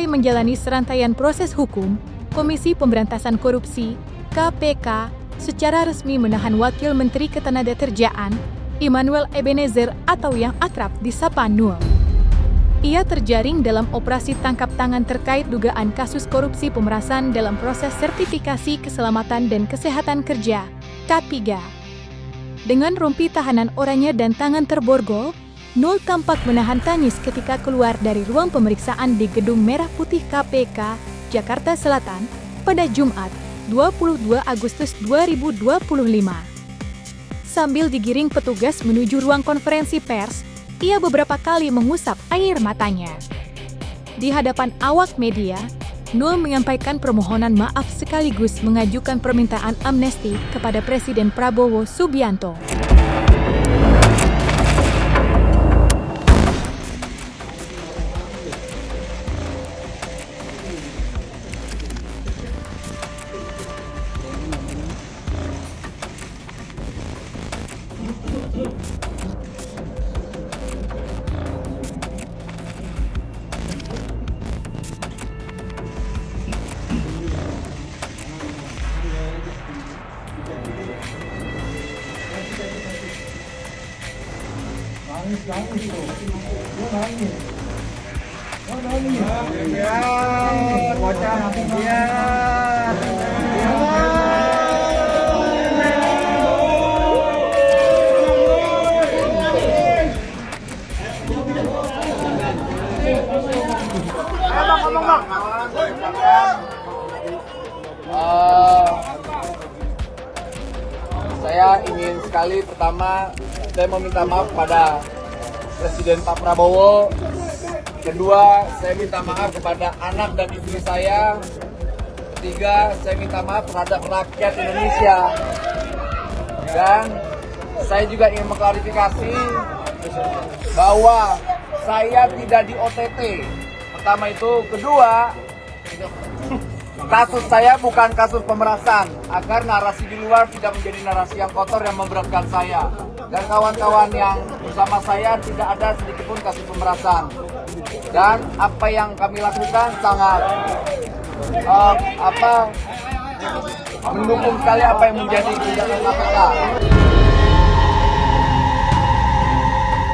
Usai menjalani serangkaian proses hukum, Komisi Pemberantasan Korupsi (KPK) secara resmi menahan Wakil Menteri Ketenagakerjaan Immanuel Ebenezer atau yang akrab disapa Nul. Ia terjaring dalam operasi tangkap tangan terkait dugaan kasus korupsi pemerasan dalam proses sertifikasi keselamatan dan kesehatan kerja (K3). Dengan rompi tahanan oranye dan tangan terborgol, Nul tampak menahan tangis ketika keluar dari ruang pemeriksaan di Gedung Merah Putih KPK, Jakarta Selatan, pada Jumat, 22 Agustus 2025. Sambil digiring petugas menuju ruang konferensi pers, ia beberapa kali mengusap air matanya. Di hadapan awak media, Nul menyampaikan permohonan maaf sekaligus mengajukan permintaan amnesti kepada Presiden Prabowo Subianto. Saya ingin sekali pertama saya meminta maaf kepada Presiden Pak Prabowo. Kedua, saya minta maaf kepada anak dan istri saya. Ketiga, saya minta maaf terhadap rakyat Indonesia. Dan saya juga ingin mengklarifikasi bahwa saya tidak di OTT. Pertama itu. Kedua, kasus saya bukan kasus pemerasan, agar narasi di luar tidak menjadi narasi yang kotor yang memberatkan saya. Dan kawan-kawan yang bersama saya tidak ada sedikitpun kasus pemerasan. Dan apa yang kami lakukan sangat mendukung sekali apa yang menjadi kebijakan KPK.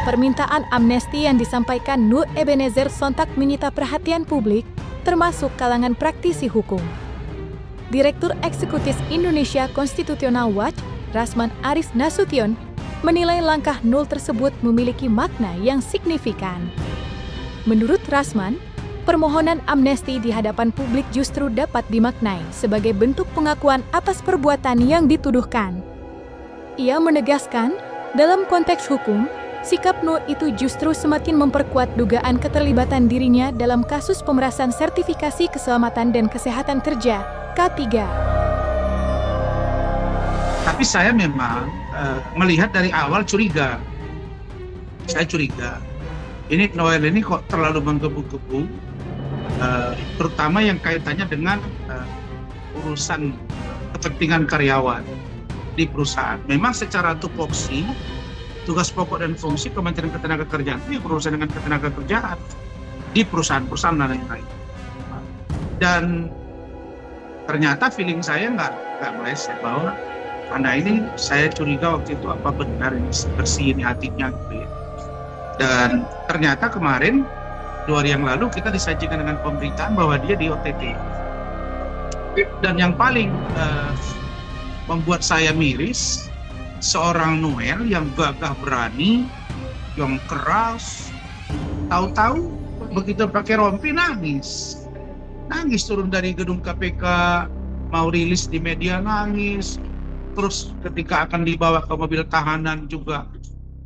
Permintaan amnesti yang disampaikan Nul Ebenezer sontak menyita perhatian publik, termasuk kalangan praktisi hukum. Direktur Eksekutif Indonesia Constitutional Watch, Rasman Aris Nasution, menilai langkah Nul tersebut memiliki makna yang signifikan. Menurut Rasman, permohonan amnesti di hadapan publik justru dapat dimaknai sebagai bentuk pengakuan atas perbuatan yang dituduhkan. Ia menegaskan, dalam konteks hukum, sikap Nul itu justru semakin memperkuat dugaan keterlibatan dirinya dalam kasus pemerasan sertifikasi keselamatan dan kesehatan kerja K3. Tapi saya memang melihat dari awal curiga. Saya curiga. Ini Noel ini kok terlalu menggebu-gebu, terutama yang kaitannya dengan urusan kepentingan karyawan di perusahaan. Memang secara tupoksi, tugas pokok dan fungsi Kementerian Ketenagakerjaan itu berurusan dengan ketenagakerjaan di perusahaan-perusahaan dan lain-lain. Dan ternyata feeling saya nggak meleset bahwa karena ini saya curiga waktu itu apa benar ini bersih ini hatinya gitu ya. Dan ternyata kemarin 2 hari yang lalu kita disajikan dengan pemberitaan bahwa dia di OTT. Dan yang paling membuat saya miris, seorang Noel yang gagah berani, yang keras, tahu-tahu begitu pakai rompi nangis turun dari gedung KPK, mau rilis di media nangis, terus ketika akan dibawa ke mobil tahanan juga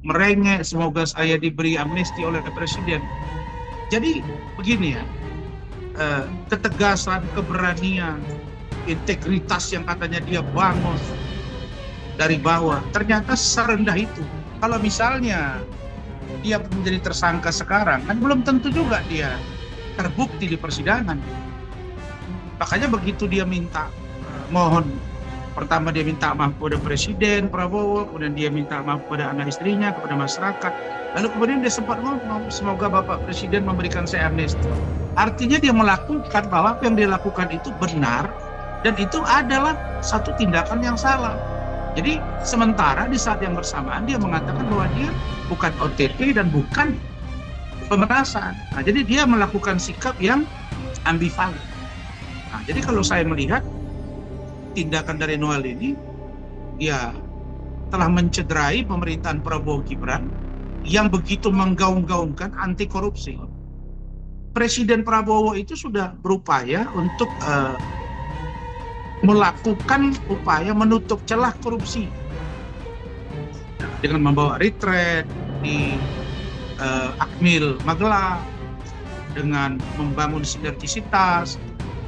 merengek, semoga saya diberi amnesti oleh Presiden. Jadi begini ya, ketegasan, keberanian, integritas yang katanya dia bangun dari bawah, ternyata serendah itu. Kalau misalnya dia menjadi tersangka sekarang, kan belum tentu juga dia terbukti di persidangan. Makanya begitu dia minta mohon, pertama dia minta maaf kepada Presiden Prabowo, kemudian dia minta maaf kepada anak istrinya, kepada masyarakat, lalu kemudian dia sempat ngomong, semoga Bapak Presiden memberikan saya amnesti. artinya dia melakukan bahwa apa yang dia lakukan itu benar dan itu adalah satu tindakan yang salah. Jadi sementara di saat yang bersamaan dia mengatakan bahwa dia bukan OTT dan bukan pemerasan. Nah, jadi dia melakukan sikap yang ambivalen. Nah, jadi kalau saya melihat tindakan dari Noel ini, ya telah mencederai pemerintahan Prabowo Gibran yang begitu menggaung-gaungkan anti korupsi. Presiden Prabowo itu sudah berupaya untuk melakukan upaya menutup celah korupsi dengan membawa retret di Akmil Magelang, dengan membangun sinergisitas,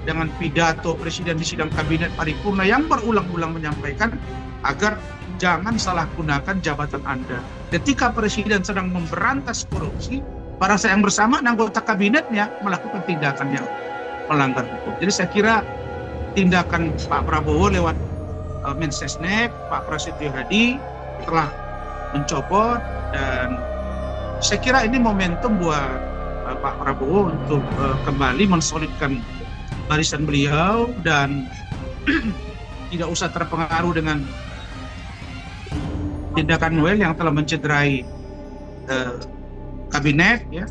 dengan pidato presiden di sidang kabinet paripurna yang berulang-ulang menyampaikan agar jangan salah gunakan jabatan Anda. Ketika presiden sedang memberantas korupsi, pada saat yang bersamaan anggota kabinetnya melakukan tindakan yang melanggar hukum. Jadi saya kira tindakan Pak Prabowo lewat Mensesnek, Pak Prasetyo Hadi telah mencopot, dan saya kira ini momentum buat Pak Prabowo untuk kembali mensolidkan barisan beliau dan tidak usah terpengaruh dengan tindakan Noel yang telah mencederai kabinet, ya.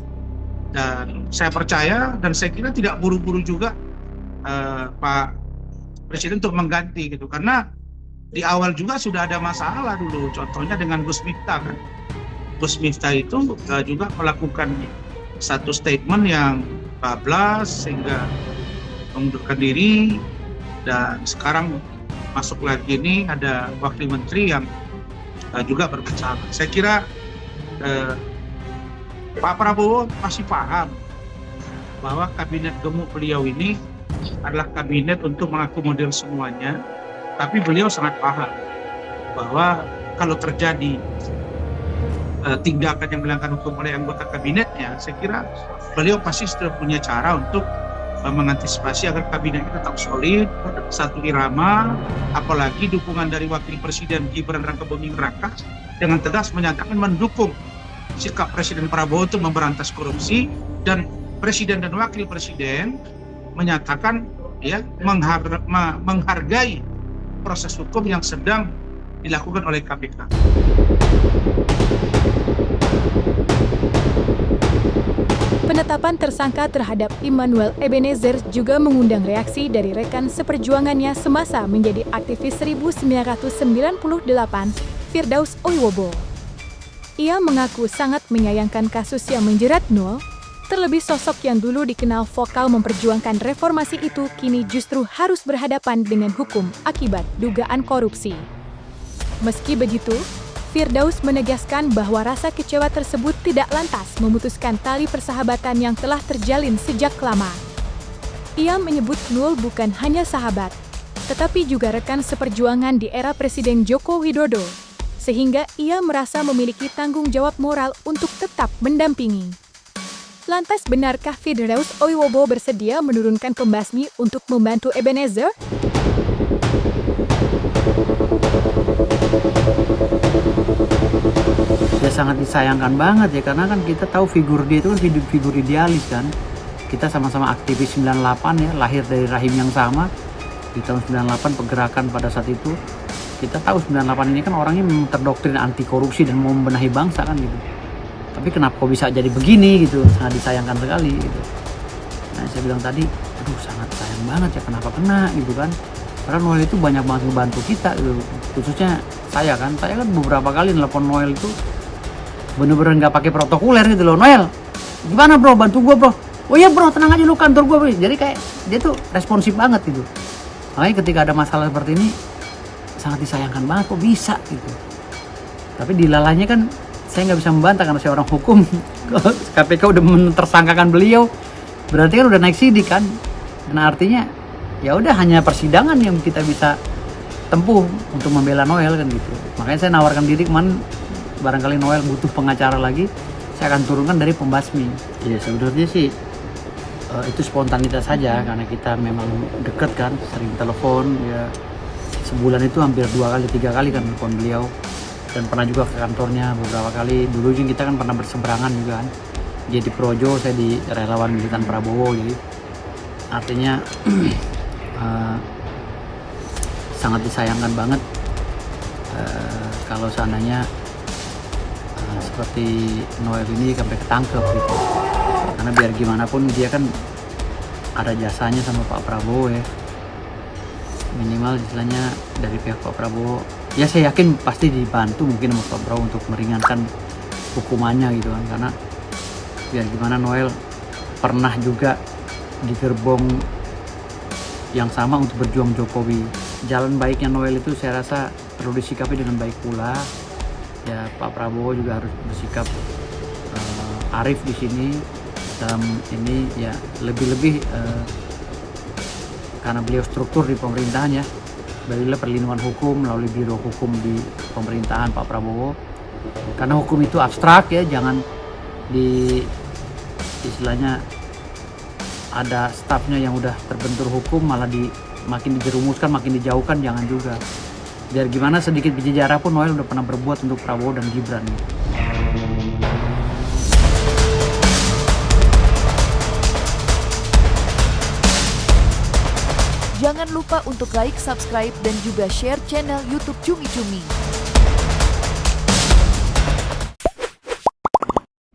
Dan saya percaya dan saya kira tidak buru-buru juga Pak Presiden untuk mengganti gitu, karena di awal juga sudah ada masalah dulu, contohnya dengan Gus Miftah kan. Gus Miftah itu juga melakukan satu statement yang bablas sehingga mengundurkan diri, dan sekarang masuk lagi ini ada wakil menteri yang juga berbicara. Saya kira Pak Prabowo masih paham bahwa kabinet gemuk beliau ini adalah kabinet untuk mengakomodir semuanya, tapi beliau sangat paham bahwa kalau terjadi tindakan yang melanggar hukum oleh anggota kabinetnya, saya kira beliau pasti sudah punya cara untuk mengantisipasi agar kabinetnya tetap solid, satu irama, apalagi dukungan dari Wakil Presiden Gibran Rakabuming Raka dengan tegas menyatakan mendukung sikap Presiden Prabowo untuk memberantas korupsi, dan Presiden dan Wakil Presiden menyatakan ya menghargai proses hukum yang sedang dilakukan oleh KPK. Penetapan tersangka terhadap Immanuel Ebenezer juga mengundang reaksi dari rekan seperjuangannya semasa menjadi aktivis 1998, Firdaus Oiwobo. Ia mengaku sangat menyayangkan kasus yang menjerat Noel, terlebih sosok yang dulu dikenal vokal memperjuangkan reformasi itu kini justru harus berhadapan dengan hukum akibat dugaan korupsi. Meski begitu, Firdaus menegaskan bahwa rasa kecewa tersebut tidak lantas memutuskan tali persahabatan yang telah terjalin sejak lama. Ia menyebut Noel bukan hanya sahabat, tetapi juga rekan seperjuangan di era Presiden Joko Widodo, sehingga ia merasa memiliki tanggung jawab moral untuk tetap mendampingi. Lantas benarkah Firdaus Oiwobo bersedia menurunkan pembasmi untuk membantu Ebenezer? Ya sangat disayangkan banget ya, karena kan kita tahu figur dia itu kan figur idealis kan. Kita sama-sama aktivis 98 ya, lahir dari rahim yang sama di tahun 98, pergerakan pada saat itu. Kita tahu 98 ini kan orangnya terdoktrin anti korupsi dan mau membenahi bangsa kan gitu. Tapi kenapa kok bisa jadi begini gitu, sangat disayangkan sekali gitu. Nah saya bilang tadi, aduh sangat sayang banget ya kenapa kena gitu kan. Karena Noel itu banyak banget membantu kita gitu. Khususnya saya kan beberapa kali nelpon Noel itu bener-bener nggak pakai protokoler gitu loh. Noel, gimana bro, bantu gue bro. Oh iya bro, tenang aja lu, kantor gue bro. Jadi kayak dia tuh responsif banget gitu. Makanya ketika ada masalah seperti ini sangat disayangkan banget kok bisa gitu. Tapi di lalanya kan saya nggak bisa membantah karena saya orang hukum. KPK udah mentersangkakan beliau, berarti kan udah naik sidik kan. Dan artinya ya udah hanya persidangan yang kita bisa tempuh untuk membela Noel kan gitu. Makanya saya nawarkan diri kemarin, barangkali Noel butuh pengacara lagi, saya akan turunkan dari pembasmi. Ya sebenarnya sih itu spontanitas saja karena kita memang deket kan, sering telepon ya. Sebulan itu hampir 2 kali 3 kali kan telepon beliau, dan pernah juga ke kantornya beberapa kali. Dulu kita kan pernah berseberangan juga kan. jadi Projo, saya di relawan militan Prabowo, jadi artinya sangat disayangkan banget kalau seandainya seperti Noel ini sampai ketangkep gitu, karena biar gimana pun dia kan ada jasanya sama Pak Prabowo ya, minimal istilahnya dari pihak Pak Prabowo ya, saya yakin pasti dibantu mungkin sama Pak Prabowo untuk meringankan hukumannya gitu kan, karena biar gimana Noel pernah juga di gerbong yang sama untuk berjuang Jokowi. Jalan baiknya Noel itu saya rasa perlu disikapi dengan baik pula ya. Pak Prabowo juga harus bersikap arif di sini dalam ini ya, lebih-lebih karena beliau struktur di pemerintahan ya, beliau perlindungan hukum melalui biro hukum di pemerintahan Pak Prabowo, karena hukum itu abstrak ya, jangan di istilahnya ada stafnya yang udah terbentur hukum malah makin dijerumuskan, makin dijauhkan, jangan juga. Biar gimana sedikit biji jarak pun Noel udah pernah berbuat untuk Prabowo dan Gibran. Jangan lupa untuk like, subscribe, dan juga share channel YouTube Cumi Cumi.